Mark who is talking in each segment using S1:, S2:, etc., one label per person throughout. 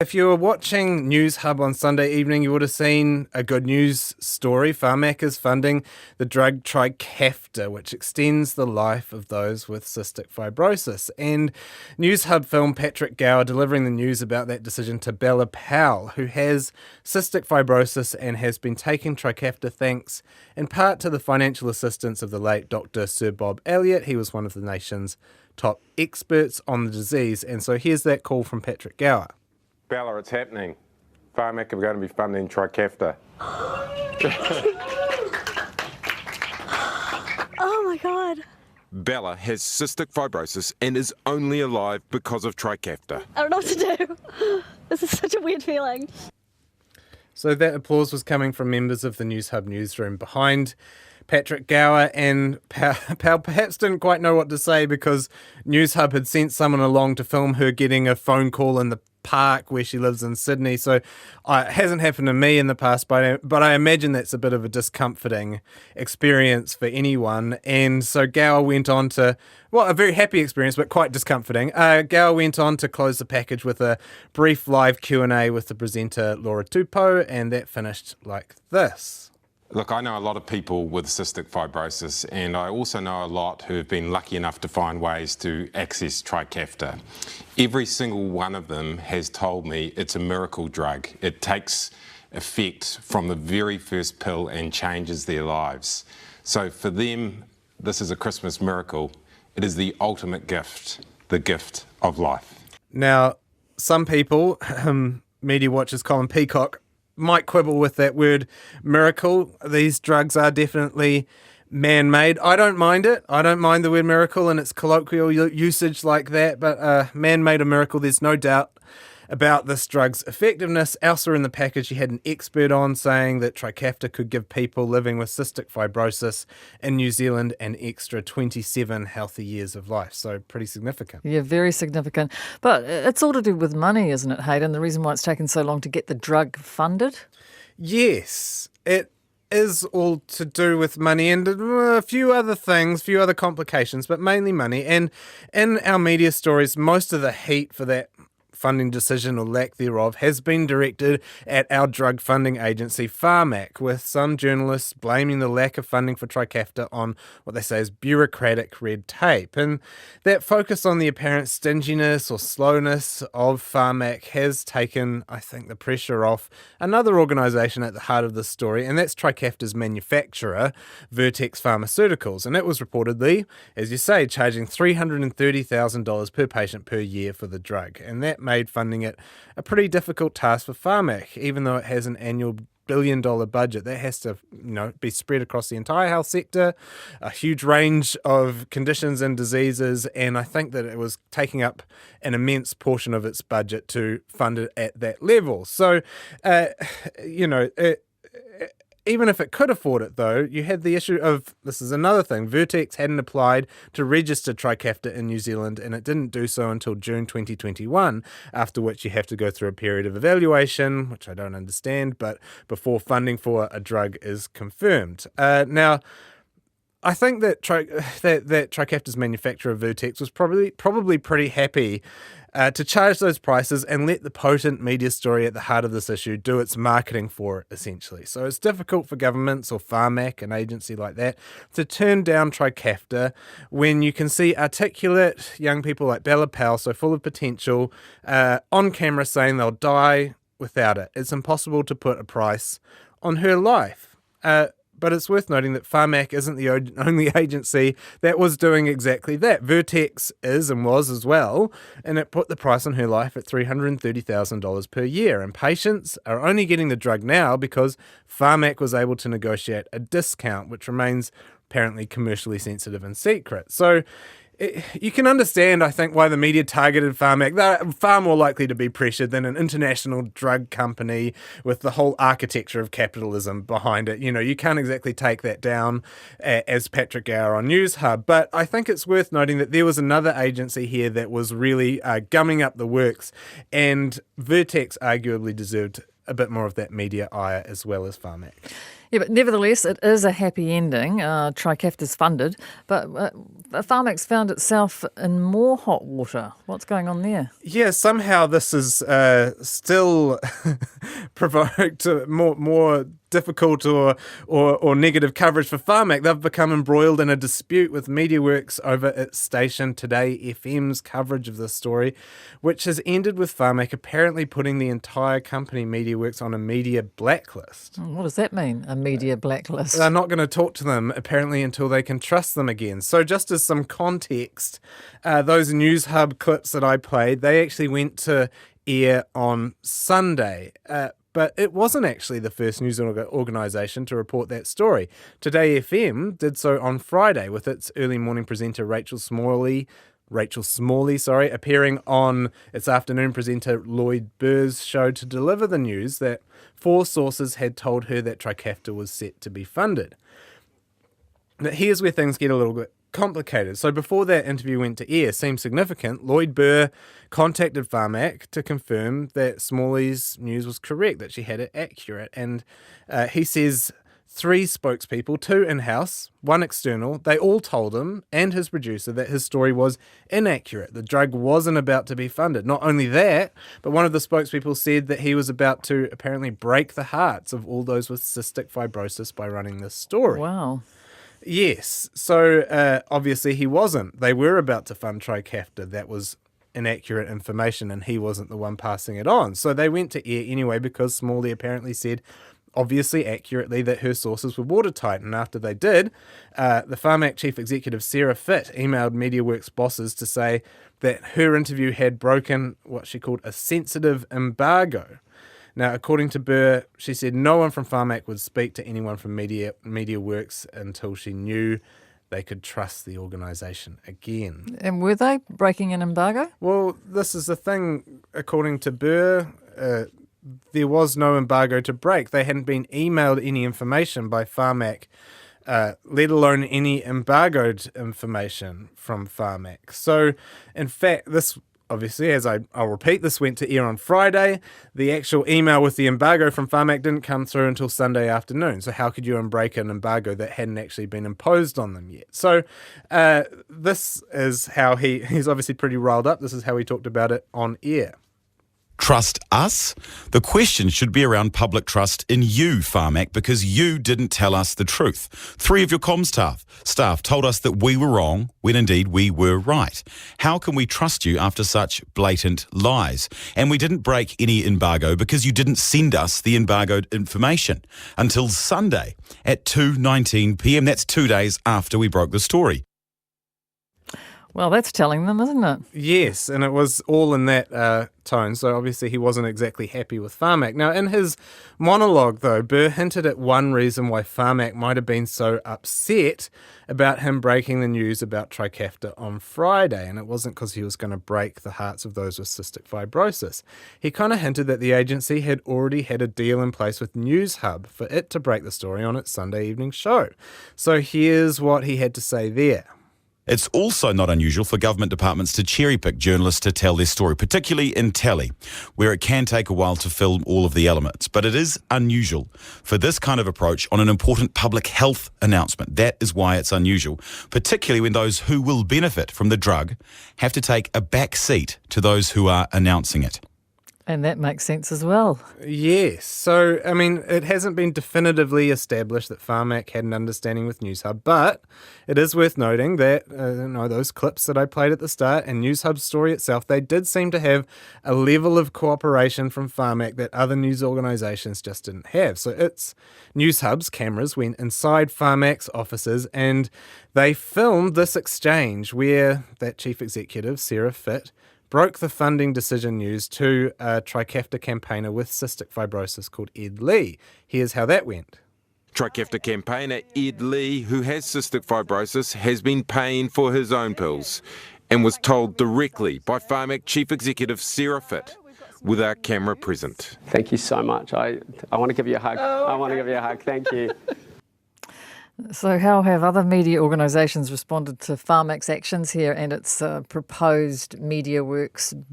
S1: If you were watching News Hub on Sunday evening, you would have seen a good news story. Pharmac is funding the drug Trikafta, which extends the life of those with cystic fibrosis. And News Hub film Patrick Gower delivering the news about that decision to Bella Powell, who has cystic fibrosis and has been taking Trikafta thanks in part to the financial assistance of the late Dr. Sir Bob Elliott. He was one of the nation's top experts on the disease. And so here's that call from Patrick Gower.
S2: Bella, it's happening. Pharmac are going to be funding Trikafta.
S3: Oh my God.
S4: Bella has cystic fibrosis and is only alive because of Trikafta.
S3: I don't know what to do. This is such a weird feeling.
S1: So that applause was coming from members of the News Hub newsroom behind Patrick Gower, and Powell perhaps didn't quite know what to say because News Hub had sent someone along to film her getting a phone call in the park where she lives in Sydney. So it hasn't happened to me in the past, but I imagine that's a bit of a discomforting experience for anyone. And so Gower went on to, well, a very happy experience, but quite discomforting. Gower went on to close the package with a brief live Q&A with the presenter Laura Tupou, and that finished like this.
S2: Look, I know a lot of people with cystic fibrosis, and I also know a lot who have been lucky enough to find ways to access Trikafta. Every single one of them has told me it's a miracle drug. It takes effect from the very first pill and changes their lives. So for them, this is a Christmas miracle. It is the ultimate gift, the gift of life.
S1: Now, some people, Mediawatch's Colin Peacock, might quibble with that word miracle. These drugs are definitely man-made. I don't mind it. I don't mind the word miracle and its colloquial usage like that, but man-made or miracle, there's no doubt about this drug's effectiveness. Elsewhere in the package, you had an expert on saying that Trikafta could give people living with cystic fibrosis in New Zealand an extra 27 healthy years of life. So pretty significant.
S5: Yeah, very significant. But it's all to do with money, isn't it, Hayden? The reason why it's taken so long to get the drug funded?
S1: Yes, it is all to do with money and a few other things, few other complications, but mainly money. And in our media stories, most of the heat for that funding decision or lack thereof has been directed at our drug funding agency Pharmac, with some journalists blaming the lack of funding for Trikafta on what they say is bureaucratic red tape. And that focus on the apparent stinginess or slowness of Pharmac has taken, I think, the pressure off another organisation at the heart of this story, and that's Trikafta's manufacturer, Vertex Pharmaceuticals. And it was reportedly, as you say, charging $330,000 per patient per year for the drug. And that made funding it a pretty difficult task for Pharmac, even though it has an annual billion-dollar budget. That has to, be spread across the entire health sector, a huge range of conditions and diseases, and I think that it was taking up an immense portion of its budget to fund it at that level. So, even if it could afford it, though, you had the issue of, this is another thing, Vertex hadn't applied to register Trikafta in New Zealand, and it didn't do so until June 2021, after which you have to go through a period of evaluation, which I don't understand, but before funding for a drug is confirmed. Now, I think that that Trikafta's manufacturer, Vertex, was probably pretty happy to charge those prices and let the potent media story at the heart of this issue do its marketing for it, essentially. So it's difficult for governments or Pharmac, an agency like that, to turn down Trikafta when you can see articulate young people like Bella Powell, so full of potential, on camera saying they'll die without it. It's impossible to put a price on her life. But it's worth noting that Pharmac isn't the only agency that was doing exactly that. Vertex is and was as well, and it put the price on her life at $330,000 per year. And patients are only getting the drug now because Pharmac was able to negotiate a discount, which remains apparently commercially sensitive and secret. So you can understand, I think, why the media targeted Pharmac. They're far more likely to be pressured than an international drug company with the whole architecture of capitalism behind it. You can't exactly take that down as Patrick Gower on News Hub. But I think it's worth noting that there was another agency here that was really gumming up the works, and Vertex arguably deserved a bit more of that media ire as well as Pharmac.
S5: Yeah, but nevertheless, it is a happy ending. Trikafta's funded, but Pharmac's found itself in more hot water. What's going on there?
S1: Yeah, somehow this is still provoked more difficult or negative coverage for Pharmac. They've become embroiled in a dispute with MediaWorks over its station Today FM's coverage of this story, which has ended with Pharmac apparently putting the entire company MediaWorks on a media blacklist.
S5: What does that mean, a media blacklist?
S1: They're not going to talk to them apparently until they can trust them again. So just as some context, those News Hub clips that I played, they actually went to air on Sunday. But it wasn't actually the first news organisation to report that story. Today FM did so on Friday with its early morning presenter Rachel Smalley, appearing on its afternoon presenter Lloyd Burr's show to deliver the news that 4 sources had told her that Trikafta was set to be funded. Now, here's where things get a little bit complicated. So before that interview went to air, seemed significant, Lloyd Burr contacted Pharmac to confirm that Smalley's news was correct, that she had it accurate. And he says 3 spokespeople, 2 in-house, 1 external, they all told him and his producer that his story was inaccurate. The drug wasn't about to be funded. Not only that, but one of the spokespeople said that he was about to apparently break the hearts of all those with cystic fibrosis by running this story.
S5: Wow.
S1: Yes, so obviously he wasn't. They were about to fund Trikafta. That was inaccurate information and he wasn't the one passing it on. So they went to air anyway because Smalley apparently said, obviously accurately, that her sources were watertight. And after they did, the Pharmac chief executive Sarah Fitt emailed MediaWorks bosses to say that her interview had broken what she called a sensitive embargo. Now, according to Burr, she said no one from Pharmac would speak to anyone from MediaWorks until she knew they could trust the organisation again.
S5: And were they breaking an embargo?
S1: Well, this is the thing. According to Burr, there was no embargo to break. They hadn't been emailed any information by Pharmac, let alone any embargoed information from Pharmac. So, in fact, this obviously, as I'll repeat, this went to air on Friday. The actual email with the embargo from Pharmac didn't come through until Sunday afternoon. So how could you break an embargo that hadn't actually been imposed on them yet? So this is how he's obviously pretty riled up. This is how he talked about it on air.
S6: Trust us? The question should be around public trust in you, Pharmac, because you didn't tell us the truth. 3 of your comms staff told us that we were wrong when indeed we were right. How can we trust you after such blatant lies? And we didn't break any embargo because you didn't send us the embargoed information until Sunday at 2:19 p.m. That's 2 days after we broke the story.
S5: Well, that's telling them, isn't it?
S1: Yes, and it was all in that tone, so obviously he wasn't exactly happy with Pharmac. Now, in his monologue, though, Burr hinted at one reason why Pharmac might have been so upset about him breaking the news about Trikafta on Friday, and it wasn't because he was going to break the hearts of those with cystic fibrosis. He kind of hinted that the agency had already had a deal in place with News Hub for it to break the story on its Sunday evening show. So here's what he had to say there.
S6: It's also not unusual for government departments to cherry-pick journalists to tell their story, particularly in telly, where it can take a while to film all of the elements. But it is unusual for this kind of approach on an important public health announcement. That is why it's unusual, particularly when those who will benefit from the drug have to take a back seat to those who are announcing it.
S5: And that makes sense as well.
S1: Yes. So, I mean, it hasn't been definitively established that Pharmac had an understanding with Newshub, but it is worth noting that, those clips that I played at the start and Newshub's story itself, they did seem to have a level of cooperation from Pharmac that other news organisations just didn't have. So it's Newshub's cameras went inside Pharmac's offices and they filmed this exchange where that chief executive, Sarah Fitt, broke the funding decision news to a Trikafta campaigner with cystic fibrosis called Ed Lee. Here's how that went.
S4: Trikafta campaigner Ed Lee, who has cystic fibrosis, has been paying for his own pills and was told directly by Pharmac Chief Executive Sarah Fitt with our camera present.
S7: Thank you so much. I want to give you a hug. I want to give you a hug. Thank you.
S5: So how have other media organisations responded to Pharmac's actions here and its proposed MediaWorks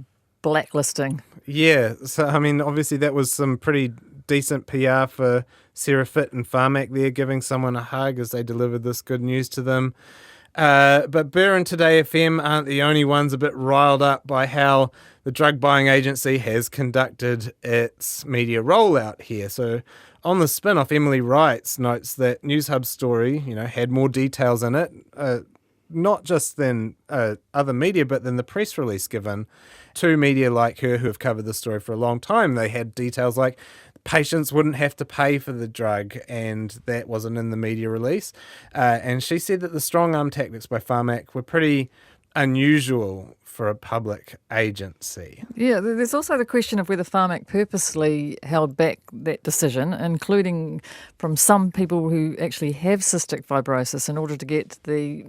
S5: blacklisting?
S1: Yeah, so I mean, obviously that was some pretty decent PR for Sarah Fitt and Pharmac there, giving someone a hug as they delivered this good news to them. But Burr and Today FM aren't the only ones a bit riled up by how the drug buying agency has conducted its media rollout here. So on the spin-off, Emily Wrights notes that Newshub's story, had more details in it, not just than other media, but than the press release given to media like her who have covered the story for a long time. They had details like patients wouldn't have to pay for the drug, and that wasn't in the media release. And she said that the strong-arm tactics by Pharmac were pretty unusual for a public agency.
S5: Yeah, there's also the question of whether Pharmac purposely held back that decision, including from some people who actually have cystic fibrosis, in order to get the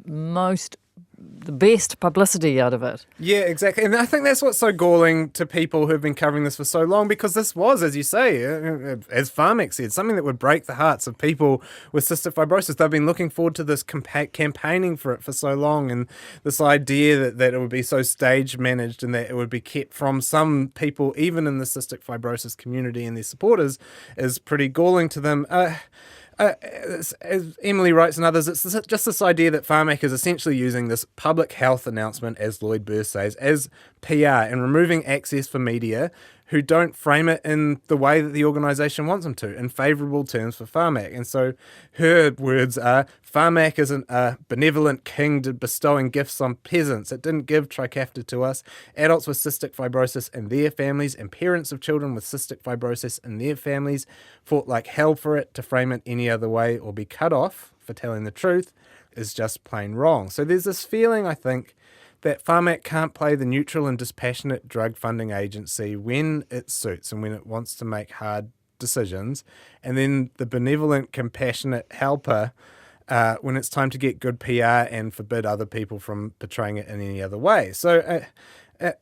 S5: best publicity out of it.
S1: Yeah, exactly. And I think that's what's so galling to people who've been covering this for so long, because this was, as you say, as Pharmac said, something that would break the hearts of people with cystic fibrosis. They've been looking forward to this campaigning for it for so long, and this idea that it would be so stage managed and that it would be kept from some people, even in the cystic fibrosis community and their supporters, is pretty galling to them. As Emily writes and others, it's just this idea that Pharmac is essentially using this public health announcement, as Lloyd Burr says, as PR and removing access for media who don't frame it in the way that the organisation wants them to, in favourable terms for Pharmac. And so her words are, Pharmac isn't a benevolent king bestowing gifts on peasants. It didn't give Trikafta to us. Adults with cystic fibrosis and their families, and parents of children with cystic fibrosis and their families, fought like hell for it. To frame it any other way or be cut off for telling the truth is just plain wrong. So there's this feeling, I think, that Pharmac can't play the neutral and dispassionate drug funding agency when it suits and when it wants to make hard decisions, and then the benevolent, compassionate helper when it's time to get good PR and forbid other people from portraying it in any other way. So,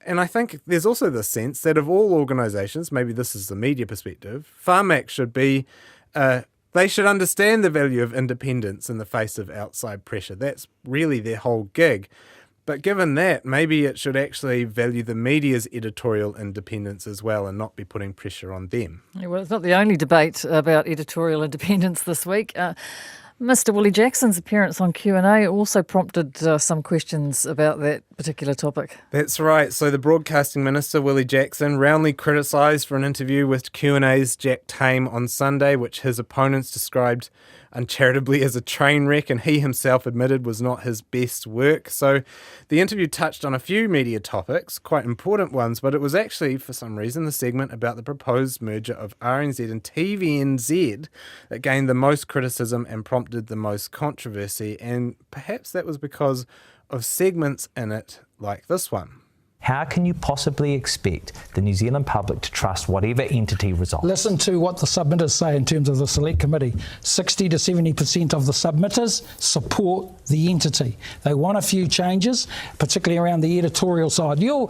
S1: and I think there's also the sense that of all organisations, maybe this is the media perspective, Pharmac should be... they should understand the value of independence in the face of outside pressure. That's really their whole gig. But given that, maybe it should actually value the media's editorial independence as well and not be putting pressure on them.
S5: Yeah, well, it's not the only debate about editorial independence this week. Mr. Willie Jackson's appearance on Q&A also prompted some questions about that particular topic.
S1: That's right. So the Broadcasting Minister, Willie Jackson, roundly criticised for an interview with Q&A's Jack Tame on Sunday, which his opponents described uncharitably as a train wreck, and he himself admitted was not his best work. So the interview touched on a few media topics, quite important ones, but it was actually, for some reason, the segment about the proposed merger of RNZ and TVNZ that gained the most criticism and prompted the most controversy, and perhaps that was because of segments in it like this one.
S8: How can you possibly expect the New Zealand public to trust whatever entity resolves?
S9: Listen to what the submitters say in terms of the select committee. 60 to 70% of the submitters support the entity. They want a few changes, particularly around the editorial side. You're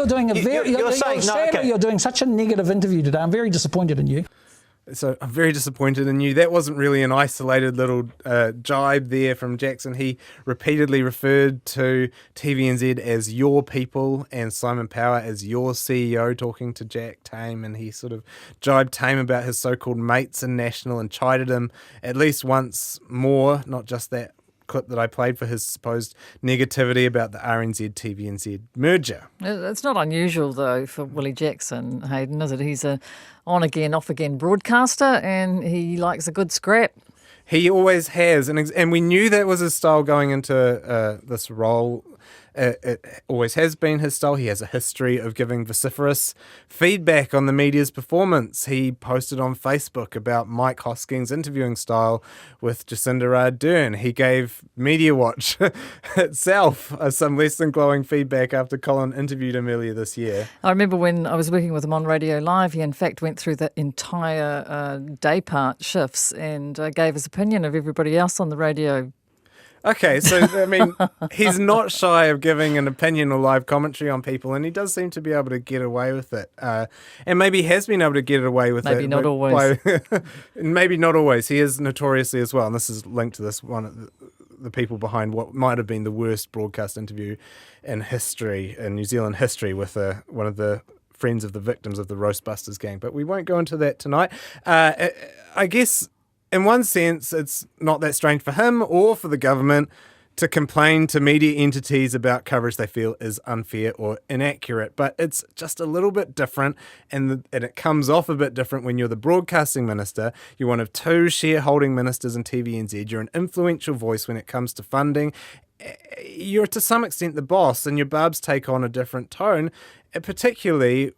S9: doing a very... You're doing such a negative interview today. I'm very disappointed in you.
S1: So I'm very disappointed in you. That wasn't really an isolated little jibe there from Jackson. He repeatedly referred to TVNZ as your people and Simon Power as your CEO, talking to Jack Tame, and he sort of jibed Tame about his so-called mates in National and chided him at least once more, not just that clip that I played, for his supposed negativity about the RNZ-TVNZ merger.
S5: It's not unusual, though, for Willie Jackson, Hayden, is it? He's a on-again, off-again broadcaster, and he likes a good scrap.
S1: He always has, and we knew that was his style going into this role. It always has been his style. He has a history of giving vociferous feedback on the media's performance. He posted on Facebook about Mike Hosking's interviewing style with Jacinda Ardern. He gave Mediawatch itself some less than glowing feedback after Colin interviewed him earlier this year.
S5: I remember when I was working with him on Radio Live, he in fact went through the entire day part shifts and gave his opinion of everybody else on the radio.
S1: Okay, so, I mean, he's not shy of giving an opinion or live commentary on people, and he does seem to be able to get away with it. And maybe he has been able to get away with it.
S5: Maybe not always.
S1: Maybe not always. He is notoriously as well, and this is linked to this one of the people behind what might have been the worst broadcast interview in history, in New Zealand history, with one of the friends of the victims of the Roastbusters gang. But we won't go into that tonight. I guess in one sense, it's not that strange for him or for the government to complain to media entities about coverage they feel is unfair or inaccurate. But it's just a little bit different, and it comes off a bit different when you're the broadcasting minister. You're one of two shareholding ministers in TVNZ. You're an influential voice when it comes to funding. You're to some extent the boss, and your barbs take on a different tone, particularly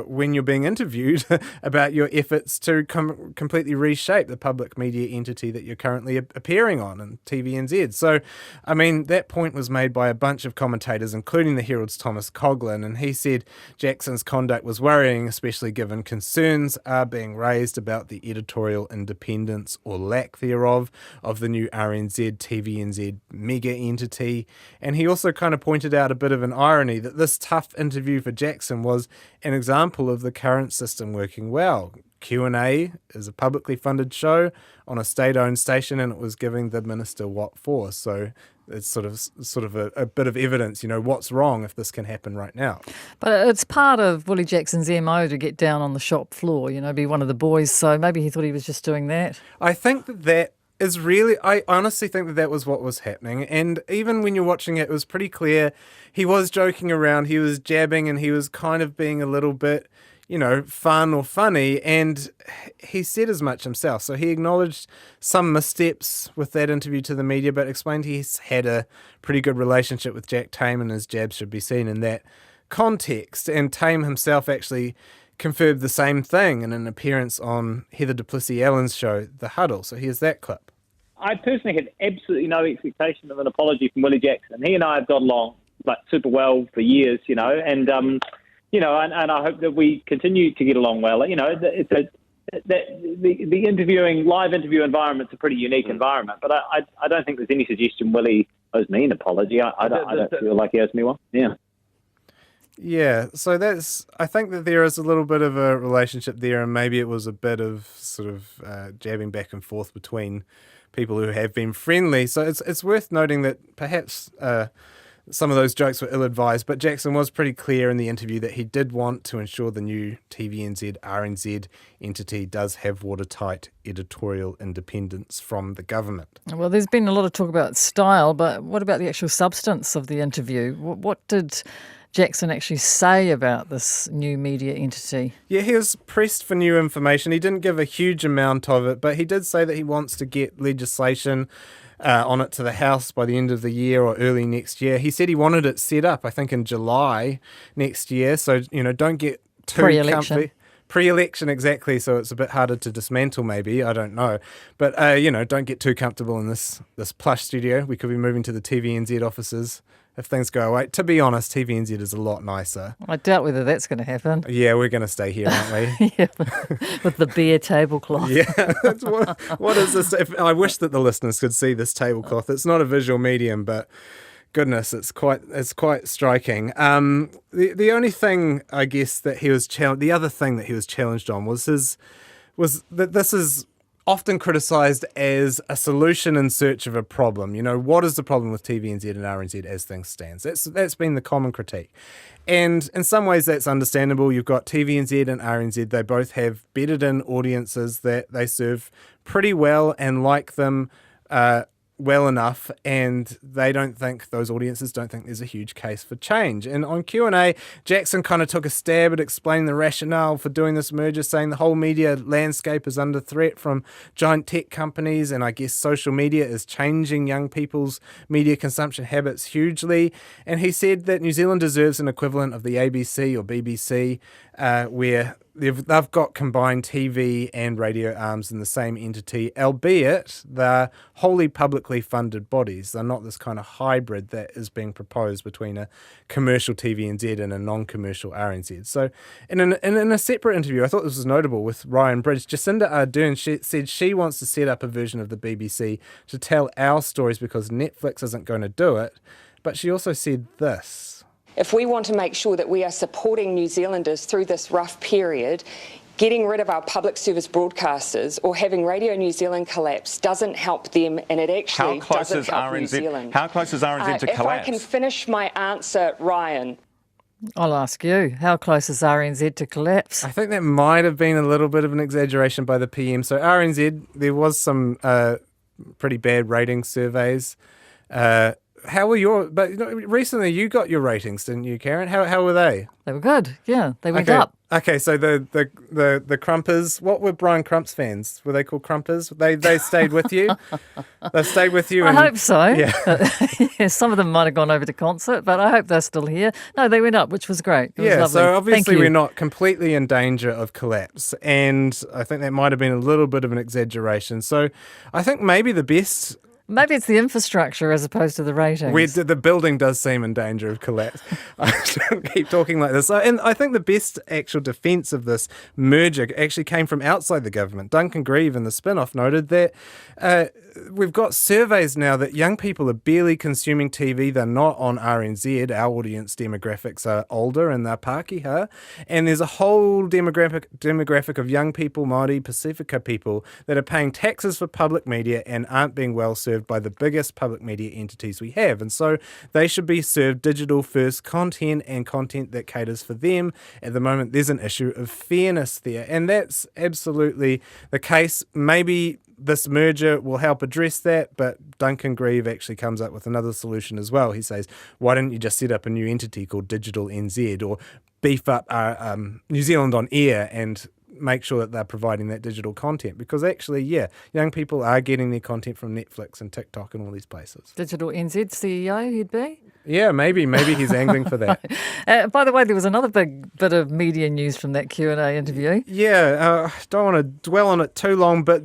S1: when you're being interviewed about your efforts to completely reshape the public media entity that you're currently appearing on in TVNZ. So, I mean, that point was made by a bunch of commentators, including the Herald's Thomas Coughlan, and he said Jackson's conduct was worrying, especially given concerns are being raised about the editorial independence or lack thereof of the new RNZ TVNZ mega entity. And he also kind of pointed out a bit of an irony that this tough interview for Jackson was an example of the current system working well. Q&A is a publicly funded show on a state-owned station, and it was giving the minister what for. So it's sort of a bit of evidence, what's wrong if this can happen right now. But
S5: it's part of Willie Jackson's MO to get down on the shop floor, be one of the boys. So maybe he thought he was just doing that.
S1: I think that is really, I honestly think that was what was happening. And even when you're watching it, it was pretty clear he was joking around, he was jabbing, and he was kind of being a little bit, fun or funny. And he said as much himself. So he acknowledged some missteps with that interview to the media, but explained he's had a pretty good relationship with Jack Tame, and his jabs should be seen in that context. And Tame himself actually confirmed the same thing in an appearance on Heather Duplessis-Allen's show, The Huddle. So here's that clip.
S10: I personally had absolutely no expectation of an apology from Willie Jackson. He and I have got along super well for years, and I hope that we continue to get along well. The live interview environment's a pretty unique environment, but I don't think there's any suggestion Willie owes me an apology. I don't feel like he owes me one. Yeah.
S1: Yeah, so I think that there is a little bit of a relationship there, and maybe it was a bit of sort of jabbing back and forth between people who have been friendly. So it's worth noting that perhaps some of those jokes were ill-advised, but Jackson was pretty clear in the interview that he did want to ensure the new TVNZ RNZ entity does have watertight editorial independence from the government.
S5: Well, there's been a lot of talk about style, but what about the actual substance of the interview? What did Jackson actually say about this new media entity?
S1: Yeah, he was pressed for new information. He didn't give a huge amount of it, but he did say that he wants to get legislation on it to the House by the end of the year or early next year. He said he wanted it set up, I think, in July next year. So, don't get too comfy. Pre-election, exactly. So it's a bit harder to dismantle, maybe. I don't know. But, don't get too comfortable in this plush studio. We could be moving to the TVNZ offices if things go away. To be honest, TVNZ is a lot nicer.
S5: I doubt whether that's going to happen.
S1: Yeah, we're going to stay here, aren't we?
S5: Yeah, with the bare tablecloth.
S1: Yeah, that's what is this? I wish that the listeners could see this tablecloth. It's not a visual medium, but goodness, it's quite striking. The only thing, I guess, that he was the other thing that he was challenged on was that this is often criticised as a solution in search of a problem. What is the problem with TVNZ and RNZ as things stand? That's been the common critique. And in some ways that's understandable. You've got TVNZ and RNZ. They both have bedded in audiences that they serve pretty well and like them well enough, and those audiences don't think there's a huge case for change. And on Q&A, Jackson kind of took a stab at explaining the rationale for doing this merger, saying the whole media landscape is under threat from giant tech companies, and I guess social media is changing young people's media consumption habits hugely. And he said that New Zealand deserves an equivalent of the ABC or BBC, where they've got combined TV and radio arms in the same entity, albeit they're wholly publicly funded bodies. They're not this kind of hybrid that is being proposed between a commercial TVNZ and a non-commercial RNZ. So in a separate interview, I thought this was notable with Ryan Bridge, Jacinda Ardern said she wants to set up a version of the BBC to tell our stories because Netflix isn't going to do it. But she also said this.
S11: If we want to make sure that we are supporting New Zealanders through this rough period, getting rid of our public service broadcasters or having Radio New Zealand collapse doesn't help them, and it actually doesn't help New Zealand.
S12: How close is RNZ to collapse?
S11: If I can finish my answer, Ryan.
S5: I'll ask you, how close is RNZ to collapse?
S1: I think that might have been a little bit of an exaggeration by the PM. So RNZ, there was some pretty bad rating surveys. How were but recently you got your ratings, didn't you, Karyn? How were they?
S5: They were good. Yeah, they went up.
S1: Okay, so the Crumpers, what were Brian Crump's fans? Were they called Crumpers? They stayed with you? They stayed with you?
S5: I hope so.
S1: Yeah.
S5: Yeah, some of them might have gone over to concert, but I hope they're still here. No, they went up, which was great. It was lovely.
S1: So obviously
S5: Thank you.
S1: we're not completely in danger of collapse, and I think that might have been a little bit of an exaggeration. So I think maybe the best...
S5: Maybe it's the infrastructure as opposed to the ratings.
S1: The building does seem in danger of collapse. I shouldn't keep talking like this. And I think the best actual defence of this merger actually came from outside the government. Duncan Grieve in the spin-off noted that we've got surveys now that young people are barely consuming TV. They're not on RNZ. Our audience demographics are older and they're Pākehā. And there's a whole demographic of young people, Māori, Pacifica people, that are paying taxes for public media and aren't being well served by the biggest public media entities we have. And so they should be served digital first content and content that caters for them. At the moment, there's an issue of fairness there. And that's absolutely the case. Maybe this merger will help address that, but Duncan Grieve actually comes up with another solution as well. He says, why don't you just set up a new entity called Digital NZ, or beef up our New Zealand on Air and make sure that they're providing that digital content, because actually, young people are getting their content from Netflix and TikTok and all these places.
S5: Digital NZ CEO he'd be?
S1: Yeah, maybe he's angling for that.
S5: By the way, there was another big bit of media news from that Q&A interview.
S1: Yeah, don't want to dwell on it too long, but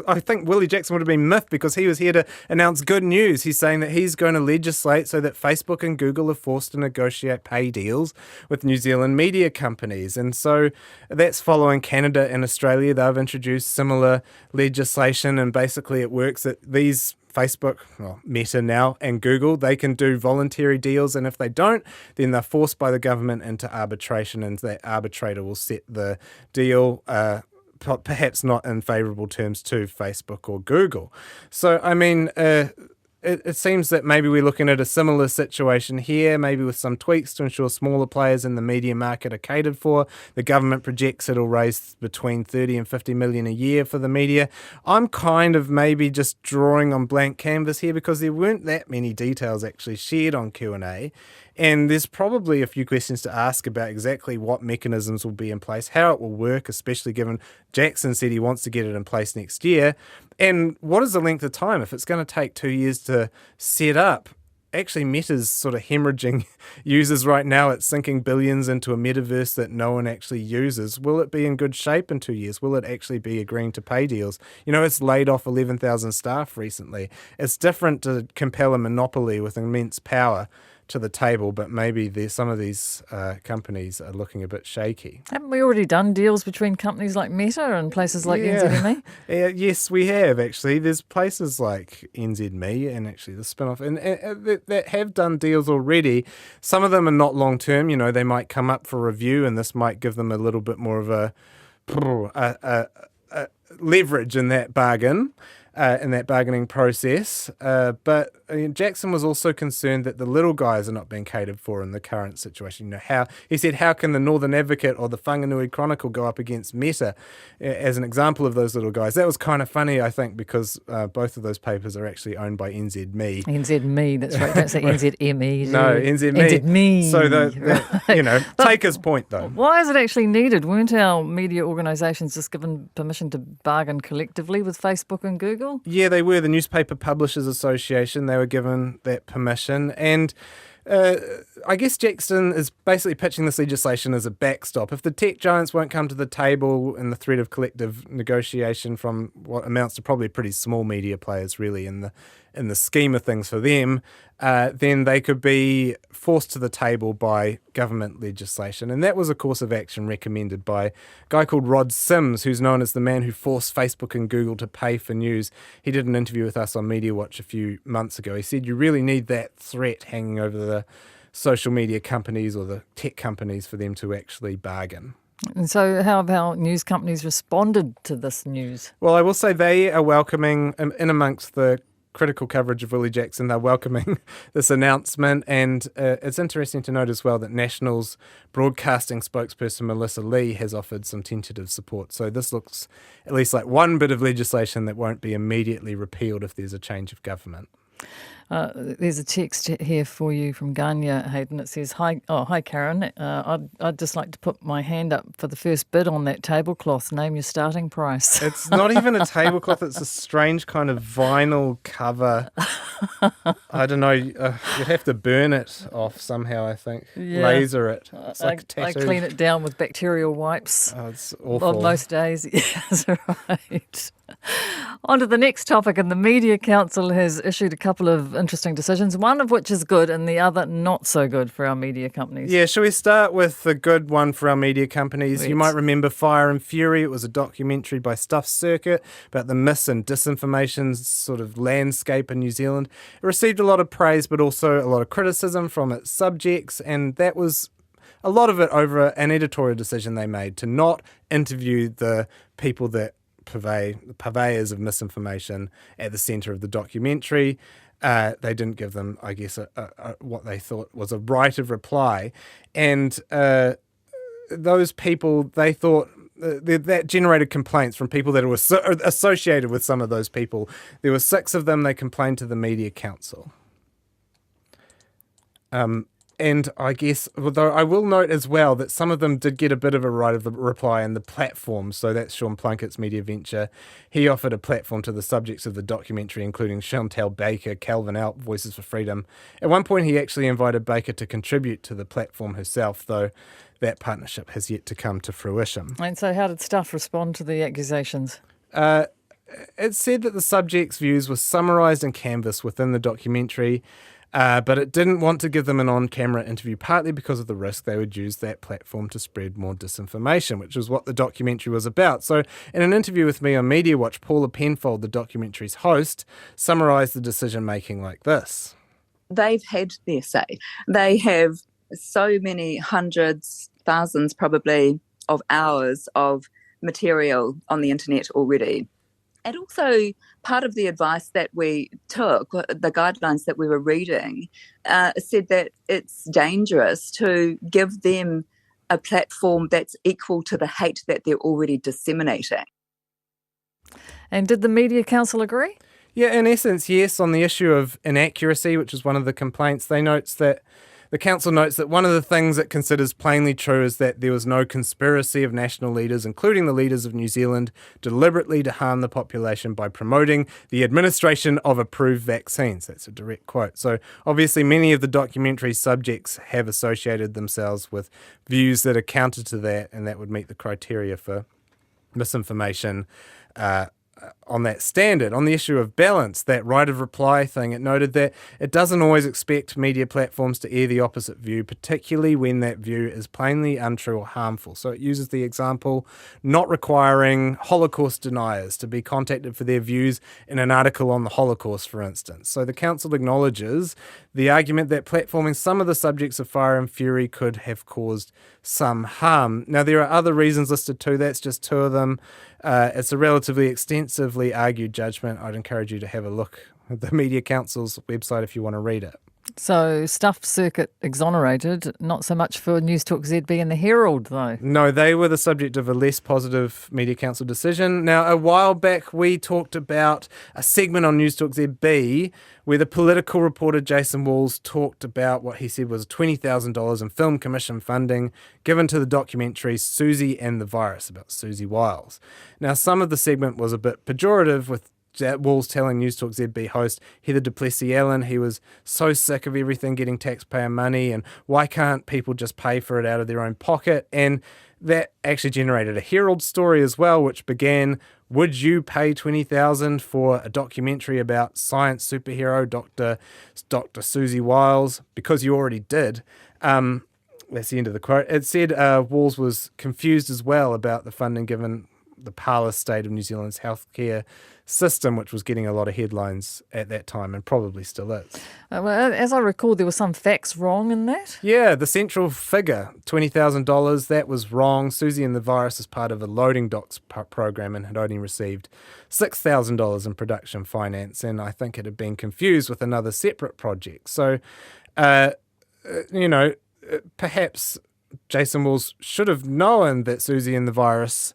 S1: I think Willie Jackson would have been miffed because he was here to announce good news. He's saying that he's going to legislate so that Facebook and Google are forced to negotiate pay deals with New Zealand media companies. And so that's following Canada and Australia. They've introduced similar legislation, and basically it works that these Facebook, Meta now, and Google, they can do voluntary deals, and if they don't, then they're forced by the government into arbitration, and that arbitrator will set the deal, perhaps not in favourable terms to Facebook or Google. So, I mean, it seems that maybe we're looking at a similar situation here, maybe with some tweaks to ensure smaller players in the media market are catered for. The government projects it'll raise between 30 and 50 million a year for the media. I'm kind of maybe just drawing on blank canvas here because there weren't that many details actually shared on Q&A. And there's probably a few questions to ask about exactly what mechanisms will be in place, how it will work, especially given Jackson said he wants to get it in place next year. And what is the length of time? If it's going to take 2 years to set up, actually Meta's sort of hemorrhaging users right now. It's sinking billions into a metaverse that no one actually uses. Will it be in good shape in 2 years? Will it actually be agreeing to pay deals? It's laid off 11,000 staff recently. It's different to compel a monopoly with immense power to the table, but maybe some of these companies are looking a bit shaky.
S5: Haven't we already done deals between companies like Meta and places like NZME?
S1: Yes, we have actually. There's places like NZME and actually the spin-off and that have done deals already. Some of them are not long-term. They might come up for review, and this might give them a little bit more of a leverage in that bargain. In that bargaining process. But Jackson was also concerned that the little guys are not being catered for in the current situation. He said, how can the Northern Advocate or the Whanganui Chronicle go up against Meta as an example of those little guys? That was kind of funny, I think, because both of those papers are actually owned by NZME.
S5: NZME, that's right. Don't say NZME.
S1: No, NZME.
S5: NZME.
S1: So take his point, though.
S5: Why is it actually needed? Weren't our media organisations just given permission to bargain collectively with Facebook and Google?
S1: Yeah, they were. The Newspaper Publishers Association, they were given that permission. And I guess Jackson is basically pitching this legislation as a backstop. If the tech giants won't come to the table in the threat of collective negotiation from what amounts to probably pretty small media players really in the scheme of things for them, then they could be forced to the table by government legislation. And that was a course of action recommended by a guy called Rod Sims, who's known as the man who forced Facebook and Google to pay for news. He did an interview with us on Mediawatch a few months ago. He said you really need that threat hanging over the social media companies or the tech companies for them to actually bargain.
S5: And so how have our news companies responded to this news?
S1: Well, I will say they are welcoming, in amongst the critical coverage of Willie Jackson, they're welcoming this announcement. And it's interesting to note as well that National's broadcasting spokesperson Melissa Lee has offered some tentative support. So this looks at least like one bit of legislation that won't be immediately repealed if there's a change of government.
S5: There's a text here for you from Ganya, Hayden. It says, hi Karyn. I'd just like to put my hand up for the first bid on that tablecloth. Name your starting price.
S1: It's not even a tablecloth. It's a strange kind of vinyl cover. I don't know. You'd have to burn it off somehow, I think.
S5: Yeah.
S1: Laser it. It's like a tattoo.
S5: I clean it down with bacterial wipes.
S1: Oh, it's awful.
S5: On most days. Yes, right. On to the next topic, and the Media Council has issued a couple of interesting decisions, one of which is good and the other not so good for our media companies.
S1: Yeah, shall we start with the good one for our media companies? You might remember Fire and Fury. It was a documentary by Stuff Circuit about the mis and disinformation sort of landscape in New Zealand. It received a lot of praise, but also a lot of criticism from its subjects, and that was a lot of it over an editorial decision they made to not interview the people that purveyors of misinformation at the centre of the documentary. They didn't give them, I guess, what they thought was a right of reply. And those people, they thought that generated complaints from people that were associated with some of those people. There were 6 of them. They complained to the Media Council. And I guess, although I will note as well that some of them did get a bit of a right of the reply in the platform. So that's Sean Plunkett's media venture. He offered a platform to the subjects of the documentary, including Chantal Baker, Calvin Alp, Voices for Freedom. At one point, he actually invited Baker to contribute to the platform herself, though that partnership has yet to come to fruition.
S5: And so how did Stuff respond to the accusations?
S1: It said that the subjects' views were summarised and canvassed within the documentary, but it didn't want to give them an on-camera interview, partly because of the risk they would use that platform to spread more disinformation, which is what the documentary was about. So in an interview with me on Mediawatch, Paula Penfold, the documentary's host, summarised the decision-making like this.
S12: They've had their say. They have so many hundreds, thousands probably, of hours of material on the internet already. And also, part of the advice that we took, the guidelines that we were reading, said that it's dangerous to give them a platform that's equal to the hate that they're already disseminating.
S5: And did the Media Council agree?
S1: Yeah, in essence, yes. On the issue of inaccuracy, which is one of the complaints, the council notes that one of the things it considers plainly true is that there was no conspiracy of national leaders, including the leaders of New Zealand, deliberately to harm the population by promoting the administration of approved vaccines. That's a direct quote. So obviously many of the documentary subjects have associated themselves with views that are counter to that, and that would meet the criteria for misinformation on that standard. On the issue of balance, that right of reply thing, it noted that it doesn't always expect media platforms to air the opposite view, particularly when that view is plainly untrue or harmful. So it uses the example not requiring Holocaust deniers to be contacted for their views in an article on the Holocaust, for instance. So the council acknowledges the argument that platforming some of the subjects of Fire and Fury could have caused some harm. Now, there are other reasons listed too. That's just 2 of them. It's a relatively extensively argued judgment. I'd encourage you to have a look at the Media Council's website if you want to read it.
S5: So Stuff Circuit exonerated, not so much for News Talk ZB and the Herald, though.
S1: No, they were the subject of a less positive Media Council decision. Now, a while back, we talked about a segment on News Talk ZB where the political reporter Jason Walls talked about what he said was $20,000 in film commission funding given to the documentary Susie and the Virus about Susie Wiles. Now, some of the segment was a bit pejorative, with Walls telling News Talk ZB host Heather Duplessis-Allen he was so sick of everything getting taxpayer money and why can't people just pay for it out of their own pocket. And that actually generated a Herald story as well, which began, would you pay $20,000 for a documentary about science superhero Dr. Susie Wiles? Because you already did. That's the end of the quote. It said Walls was confused as well about the funding given the parlous state of New Zealand's healthcare system, which was getting a lot of headlines at that time and probably still is.
S5: Well, as I recall, there were some facts wrong in that.
S1: Yeah, the central figure, $20,000, that was wrong. Susie and the Virus is part of a loading docks program and had only received $6,000 in production finance, and I think it had been confused with another separate project. So, perhaps Jason Wills should have known that Susie and the Virus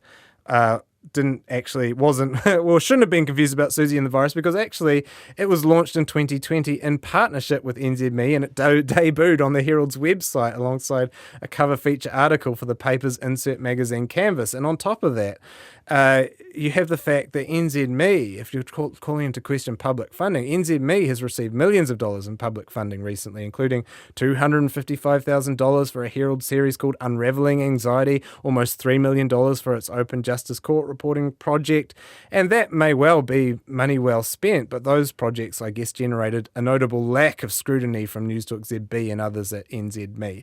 S1: shouldn't have been confused about Susie and the Virus, because actually it was launched in 2020 in partnership with NZME, and it debuted on the Herald's website alongside a cover feature article for the paper's insert magazine Canvas. And on top of that, you have the fact that NZME, if you're calling into question public funding, NZME has received millions of dollars in public funding recently, including $255,000 for a Herald series called Unravelling Anxiety, almost $3 million for its Open Justice Court reporting project. And that may well be money well spent, but those projects, I guess, generated a notable lack of scrutiny from Newstalk ZB and others at NZME.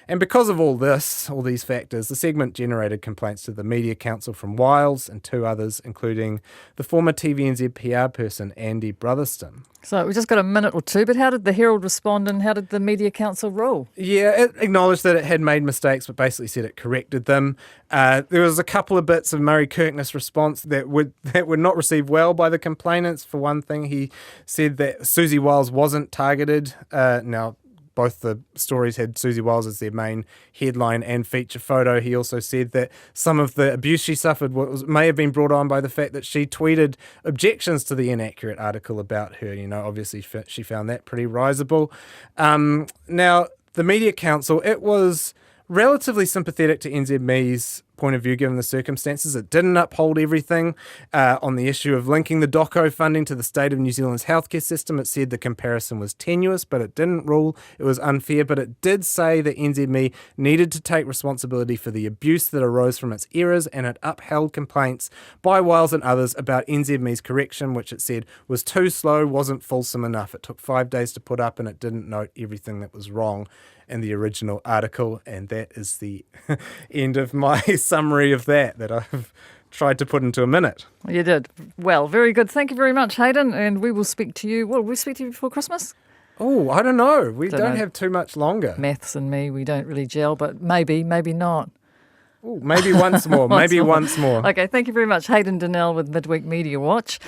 S1: And because of all these factors, the segment generated complaints to the Media Council from Wiles and two others, including the former TVNZ PR person, Andy Brotherston.
S5: So we've just got a minute or two, but how did the Herald respond and how did the Media Council rule?
S1: Yeah, it acknowledged that it had made mistakes, but basically said it corrected them. There was a couple of bits of Murray Kirkness' response that would not received well by the complainants. For one thing, he said that Susie Wiles wasn't targeted. Now, both the stories had Susie Wiles as their main headline and feature photo. He also said that some of the abuse she suffered may have been brought on by the fact that she tweeted objections to the inaccurate article about her. Obviously she found that pretty risible. Now, the Media Council, it was relatively sympathetic to NZME's point of view given the circumstances. It didn't uphold everything on the issue of linking the DOCO funding to the state of New Zealand's healthcare system. It said the comparison was tenuous, but it didn't rule it was unfair. But it did say that NZME needed to take responsibility for the abuse that arose from its errors, and it upheld complaints by Wiles and others about NZME's correction, which it said was too slow, wasn't fulsome enough. It took 5 days to put up, and it didn't note everything that was wrong in the original article. And that is the end of my summary of that I've tried to put into a minute.
S5: You did. Well, very good. Thank you very much, Hayden. And we will speak to you. Will we speak to you before Christmas?
S1: Oh, I don't know. We don't have too much longer.
S5: Maths and me, we don't really gel, but maybe not.
S1: Ooh, maybe once more. Once more.
S5: Okay, thank you very much. Hayden Donnell with Midweek Mediawatch.